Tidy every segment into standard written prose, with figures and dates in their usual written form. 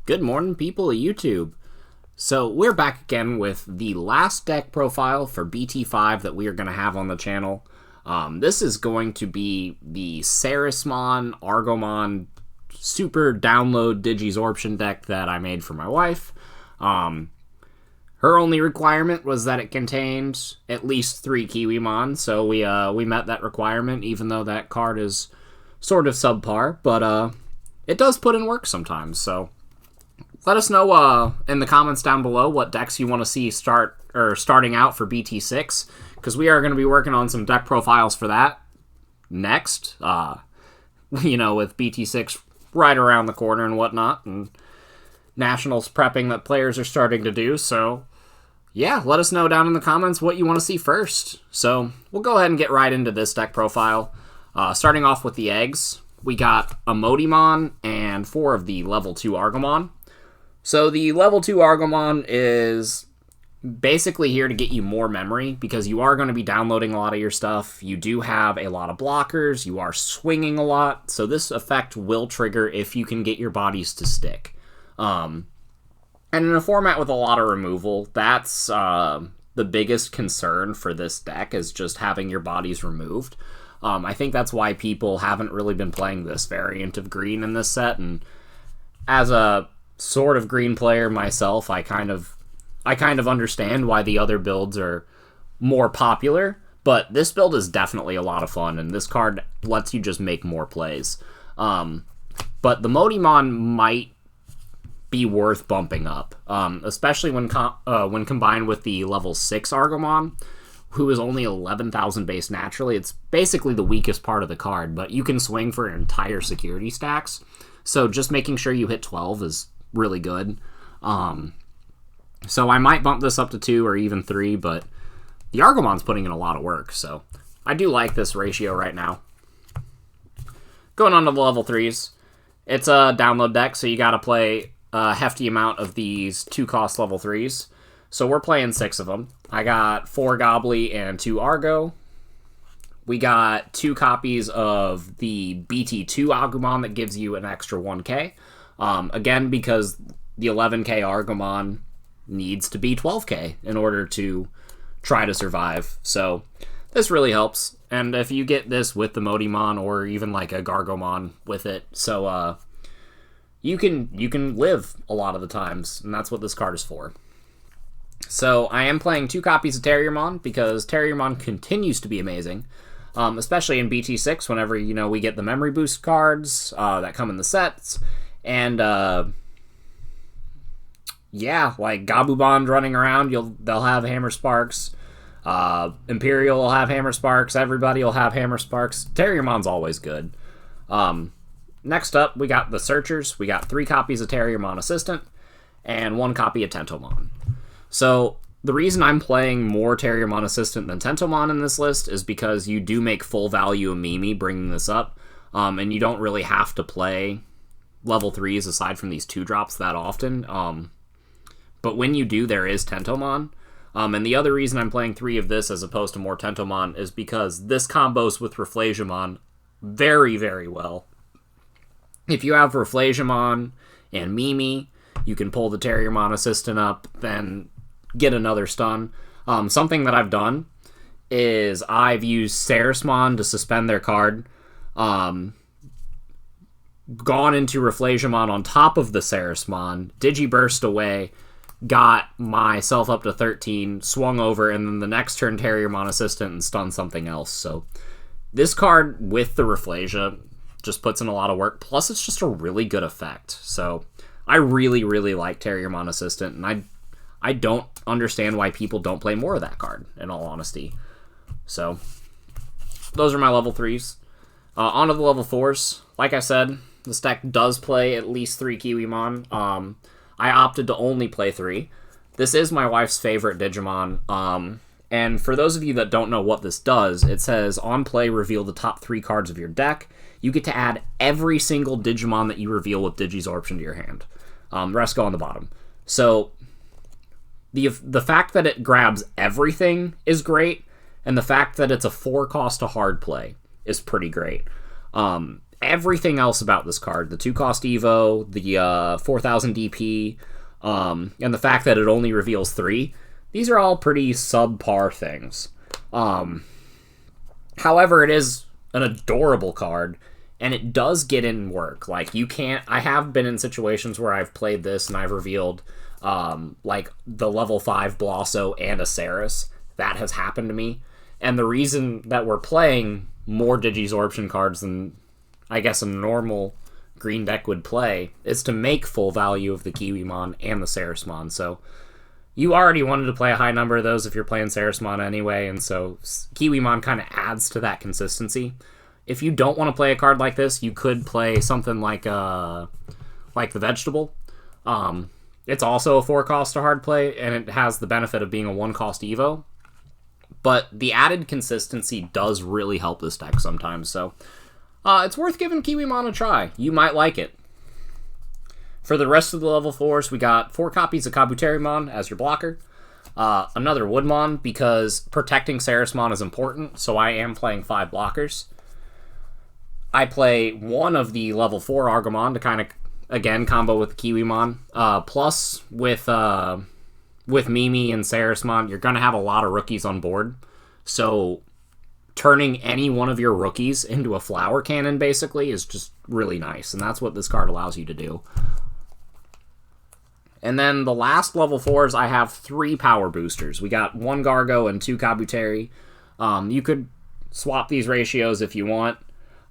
Good morning, people of YouTube. So we're back again with the last deck profile for Bt5 that we are going to have on the channel. This is going to be the Ceresmon Argomon super download Digisorption deck that I made for my wife. Her only requirement was that it contained at least 3 Kiwimon, so we met that requirement, even though that card is sort of subpar, but it does put in work sometimes, so let us know in the comments down below what decks you want to see starting out for Bt6, because we are going to be working on some deck profiles for that next, with Bt6 right around the corner and whatnot, and Nationals prepping that players are starting to do, so yeah, let us know down in the comments what you want to see first. So we'll go ahead and get right into this deck profile. Starting off with the eggs, we got a Modimon and 4 of the level 2 Argomon. So the level 2 Argomon is basically here to get you more memory, because you are going to be downloading a lot of your stuff. You do have a lot of blockers, you are swinging a lot, so this effect will trigger if you can get your bodies to stick. And in a format with a lot of removal, that's the biggest concern for this deck, is just having your bodies removed. I think that's why people haven't really been playing this variant of green in this set, and as a sort of green player myself, I kind of understand why the other builds are more popular, but this build is definitely a lot of fun, and this card lets you just make more plays. But the Modimon might be worth bumping up, especially when combined with the level 6 Argomon, who is only 11,000 base naturally. It's basically the weakest part of the card, but you can swing for entire security stacks, so just making sure you hit 12 is really good. So I might bump this up to 2 or even 3, but the Argomon's putting in a lot of work, so I do like this ratio right now. Going on to the level 3s, it's a download deck, so you gotta play a hefty amount of these 2-cost level 3s. So we're playing 6 of them. I got 4 Gobbly and 2 Argo. We got 2 copies of the Bt2 Agumon that gives you an extra 1k. Again, because the 11k Argomon needs to be 12k in order to try to survive. So this really helps. And if you get this with the Modimon or even like a Gargomon with it, so you can live a lot of the times, and that's what this card is for. So I am playing 2 copies of Terriermon because Terriermon continues to be amazing, especially in Bt6 whenever we get the memory boost cards that come in the sets, and yeah, like Gabubond running around, they'll have Hammer Sparks. Imperial will have Hammer Sparks. Everybody will have Hammer Sparks. Terriermon's always good. Next up, we got the Searchers. We got 3 copies of Terriermon Assistant and 1 copy of Tentomon. So the reason I'm playing more Terriermon Assistant than Tentomon in this list is because you do make full value of Mimi bringing this up, and you don't really have to play level 3s aside from these 2-drops that often. But when you do, there is Tentomon. And the other reason I'm playing 3 of this as opposed to more Tentomon is because this combos with Raffleasiamon very, very well. If you have Raffleasiamon and Mimi, you can pull the Terriermon Assistant up, then get another stun. Something that I've done is I've used Ceresmon to suspend their card, gone into Raffleasiamon on top of the Ceresmon, Digiburst away, got myself up to 13, swung over, and then the next turn Terriermon Assistant and stun something else. So this card with the Rafflesia just puts in a lot of work, plus it's just a really good effect. So I really, really like Terriermon Assistant, and I don't understand why people don't play more of that card, in all honesty. So those are my level 3s. On to the level 4s. Like I said, this deck does play at least 3 Kiwimon. I opted to only play 3. This is my wife's favorite Digimon. And for those of you that don't know what this does, it says, on play, reveal the top 3 cards of your deck. You get to add every single Digimon that you reveal with Digisorption to your hand. The rest go on the bottom. So the fact that it grabs everything is great, and the fact that it's a 4-cost to hard play is pretty great. everything else about this card, the 2-cost Evo, the 4000 DP, and the fact that it only reveals 3, these are all pretty subpar things. However, it is an adorable card, and it does get in work. Like, you can't... I have been in situations where I've played this and I've revealed, like, the level 5 Blosso and a Ceres. That has happened to me. And the reason that we're playing more Digisorption cards than, I guess, a normal green deck would play is to make full value of the Kiwimon and the Ceresmon. So you already wanted to play a high number of those if you're playing Ceresmon anyway, and so Kiwimon kind of adds to that consistency. If you don't want to play a card like this, you could play something like the Vegetable. It's also a 4-cost to hard play, and it has the benefit of being a 1-cost Evo. But the added consistency does really help this deck sometimes, so it's worth giving Kiwimon a try. You might like it. For the rest of the level 4s, we got 4 copies of Kabuterimon as your blocker. Another Woodmon, because protecting Ceresmon is important, so I am playing 5 blockers. I play 1 of the level 4 Argomon to kind of, again, combo with Kiwimon. Plus, with Mimi and Ceresmon, you're going to have a lot of rookies on board. So turning any one of your rookies into a flower cannon, basically, is just really nice. And that's what this card allows you to do. And then the last level 4s, I have 3 power boosters. We got 1 Gargo and 2 Kabuteri. You could swap these ratios if you want.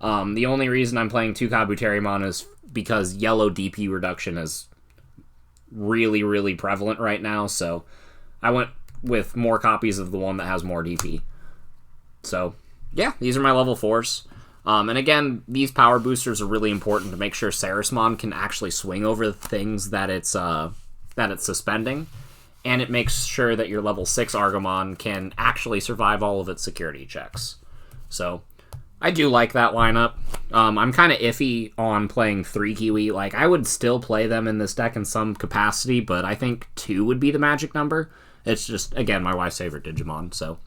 The only reason I'm playing 2 Kabuterimon is because yellow DP reduction is really, really prevalent right now, so I went with more copies of the one that has more DP. So, yeah, these are my level 4s. And again, these power boosters are really important to make sure Ceresmon can actually swing over the things that it's suspending, and it makes sure that your level 6 Argomon can actually survive all of its security checks. So I do like that lineup. I'm kind of iffy on playing 3 Kiwi. Like, I would still play them in this deck in some capacity, but I think 2 would be the magic number. It's just, again, my wife's favorite Digimon, so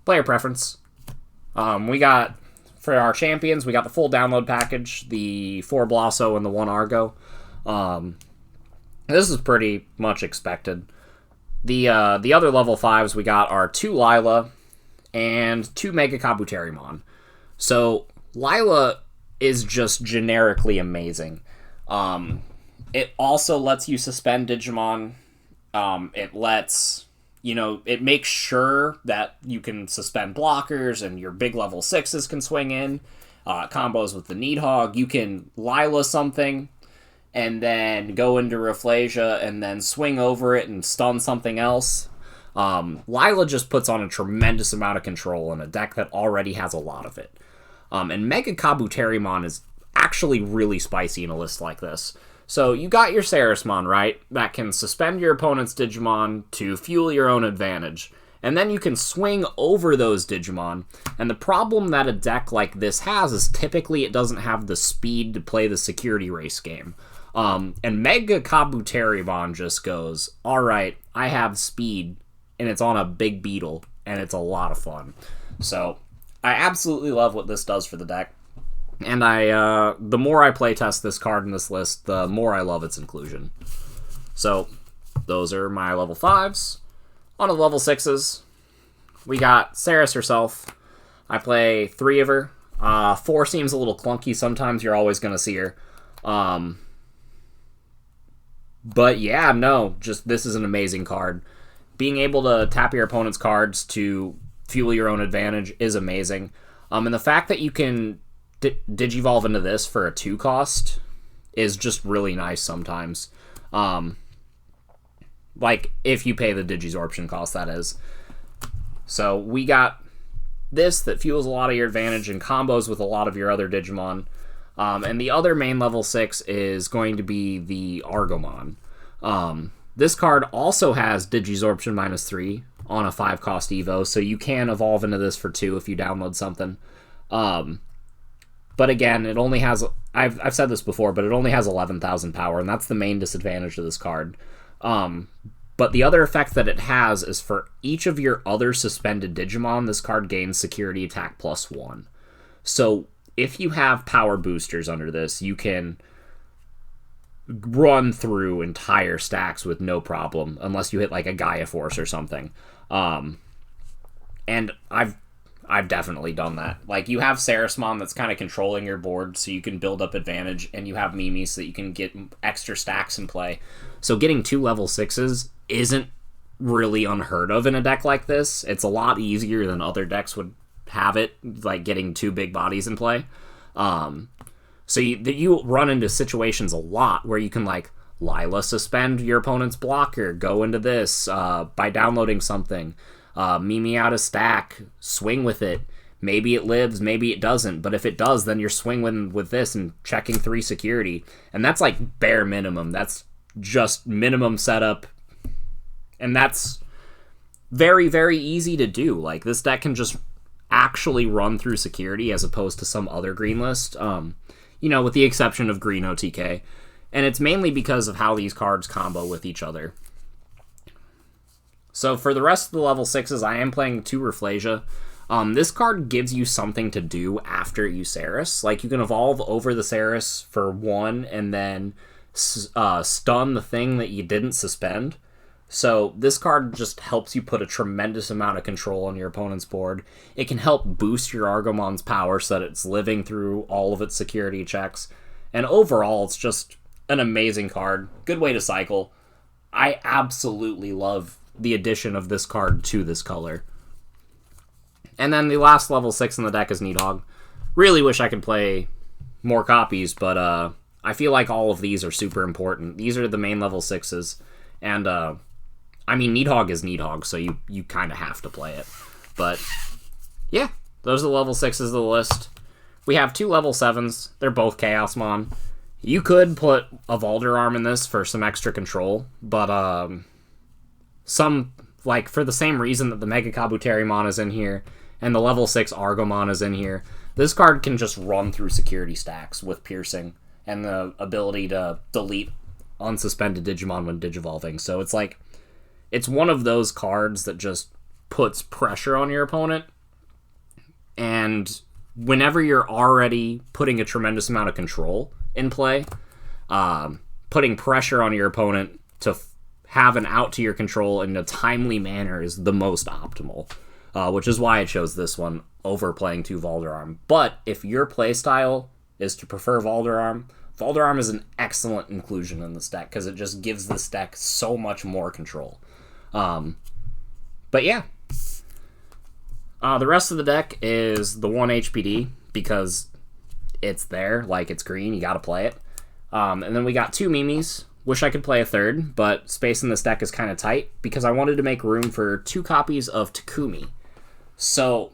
player preference. We got, for our champions, we got the full download package, the 4 Blosso and the 1 Argo. This is pretty much expected. The other level 5s we got are 2 Lila and 2 Mega Kabuterimon. So, Lila is just generically amazing. It also lets you suspend Digimon. It lets, it makes sure that you can suspend blockers and your big level 6s can swing in. Combos with the Needhog. You can Lila something and then go into Rafflesia and then swing over it and stun something else. Lila just puts on a tremendous amount of control in a deck that already has a lot of it. And Mega Kabuterimon is actually really spicy in a list like this. So you got your Ceresmon, right? That can suspend your opponent's Digimon to fuel your own advantage. And then you can swing over those Digimon. And the problem that a deck like this has is typically it doesn't have the speed to play the security race game. And Mega Kabuterimon just goes, alright, I have speed, and it's on a big beetle, and it's a lot of fun. So I absolutely love what this does for the deck. And the more I playtest this card in this list, the more I love its inclusion. So, those are my level 5s. On to the level 6s, we got Ceres herself. I play 3 of her. 4 seems a little clunky sometimes. You're always going to see her. But yeah, no, just this is an amazing card. Being able to tap your opponent's cards to fuel your own advantage is amazing. And the fact that you can Digivolve into this for a 2-cost is just really nice sometimes. Like, if you pay the Digisorption cost, that is. So, we got this that fuels a lot of your advantage and combos with a lot of your other Digimon. And the other main level 6 is going to be the Argomon. This card also has Digisorption -3 on a 5-cost Evo, so you can evolve into this for 2 if you download something. But again, it only has, I've said this before, but it only has 11,000 power, and that's the main disadvantage of this card. But the other effect that it has is for each of your other suspended Digimon, this card gains security attack +1. So if you have power boosters under this, you can run through entire stacks with no problem, unless you hit like a Gaia Force or something. And I've definitely done that. Like, you have Ceres that's kind of controlling your board, so you can build up advantage, and you have Mimi so that you can get extra stacks in play. So getting 2 level 6s isn't really unheard of in a deck like this. It's a lot easier than other decks would have it, like getting 2 big bodies in play. So you run into situations a lot where you can, like, Lila suspend your opponent's blocker, go into this by downloading something, Mimi out a stack, swing with it. Maybe it lives, maybe it doesn't, but if it does, then you're swinging with this and checking 3 security. And that's like bare minimum. That's just minimum setup. And that's very, very easy to do. Like, this deck can just actually run through security as opposed to some other green list, with the exception of green OTK. And it's mainly because of how these cards combo with each other. So for the rest of the level 6s, I am playing 2 Rafflesia. This card gives you something to do after you Ceres. Like, you can evolve over the Ceres for 1 and then stun the thing that you didn't suspend. So this card just helps you put a tremendous amount of control on your opponent's board. It can help boost your Argomon's power so that it's living through all of its security checks. And overall, it's just an amazing card. Good way to cycle. I absolutely love the addition of this card to this color. And then the last level 6 in the deck is Needhog. Really wish I could play more copies, but I feel like all of these are super important. These are the main level 6s. And, Needhog is Needhog, so you kind of have to play it. But, yeah, those are the level 6s of the list. We have 2 level 7s. They're both Chaosmon. You could put a Valderarm in this for some extra control, but, for the same reason that the Mega Kabuterimon is in here, and the level 6 Argomon is in here, this card can just run through security stacks with Piercing, and the ability to delete unsuspended Digimon when Digivolving. So it's one of those cards that just puts pressure on your opponent, and whenever you're already putting a tremendous amount of control in play, putting pressure on your opponent to have an out to your control in a timely manner is the most optimal, which is why I chose this one over playing 2 Valderarm. But if your playstyle is to prefer Valderarm, Valderarm is an excellent inclusion in this deck because it just gives this deck so much more control. But yeah, the rest of the deck is the 1 HPD because it's there, like, it's green, you gotta play it. And then we got 2 Mimis. Wish I could play a third, but space in this deck is kind of tight because I wanted to make room for 2 copies of Takumi. So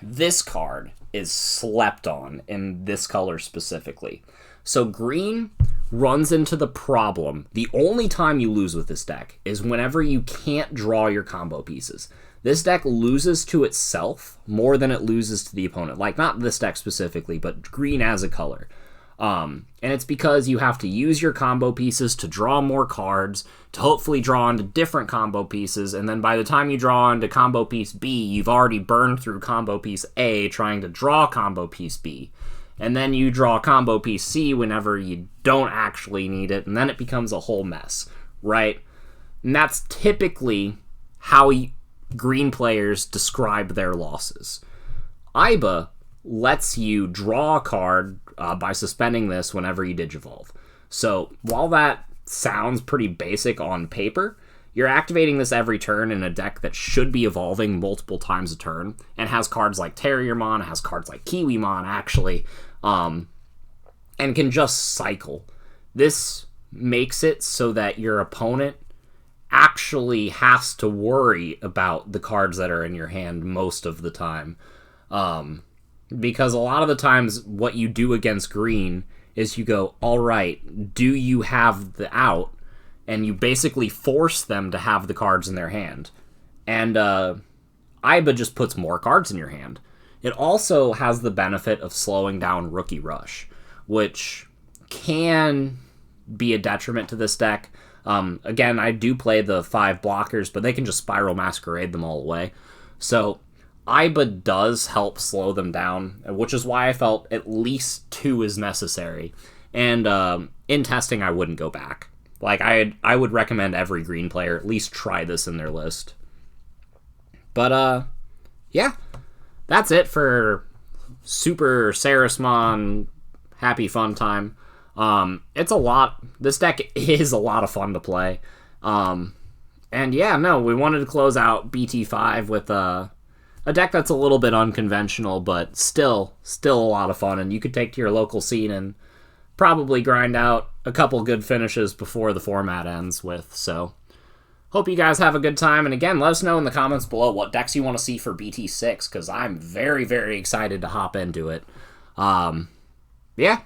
this card is slept on in this color specifically. So green runs into the problem. The only time you lose with this deck is whenever you can't draw your combo pieces. This deck loses to itself more than it loses to the opponent. Like, not this deck specifically, but green as a color. And it's because you have to use your combo pieces to draw more cards, to hopefully draw into different combo pieces, and then by the time you draw into combo piece B, you've already burned through combo piece A trying to draw combo piece B. And then you draw combo piece C whenever you don't actually need it, and then it becomes a whole mess, right? And that's typically how green players describe their losses. Iba lets you draw a card by suspending this whenever you Digivolve. So while that sounds pretty basic on paper, you're activating this every turn in a deck that should be evolving multiple times a turn, and has cards like Terriermon, has cards like Kiwimon, actually, and can just cycle. This makes it so that your opponent actually has to worry about the cards that are in your hand most of the time. Because a lot of the times what you do against green is you go, all right, do you have the out? And you basically force them to have the cards in their hand. And Iba just puts more cards in your hand. It also has the benefit of slowing down Rookie Rush, which can be a detriment to this deck. Again, I do play the 5 blockers, but they can just Spiral Masquerade them all away. So Iba does help slow them down, which is why I felt at least 2 is necessary. And in testing, I wouldn't go back. Like, I would recommend every green player at least try this in their list. But, yeah. That's it for Super Ceresmon Happy Fun Time. It's a lot. This deck is a lot of fun to play. And yeah, no, we wanted to close out Bt5 with a deck that's a little bit unconventional, but still a lot of fun. And you could take to your local scene and probably grind out a couple good finishes before the format ends with. So, hope you guys have a good time. And again, let us know in the comments below what decks you want to see for Bt6, because I'm very, very excited to hop into it. Yeah.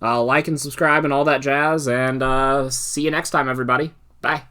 Like and subscribe and all that jazz, and see you next time, everybody. Bye.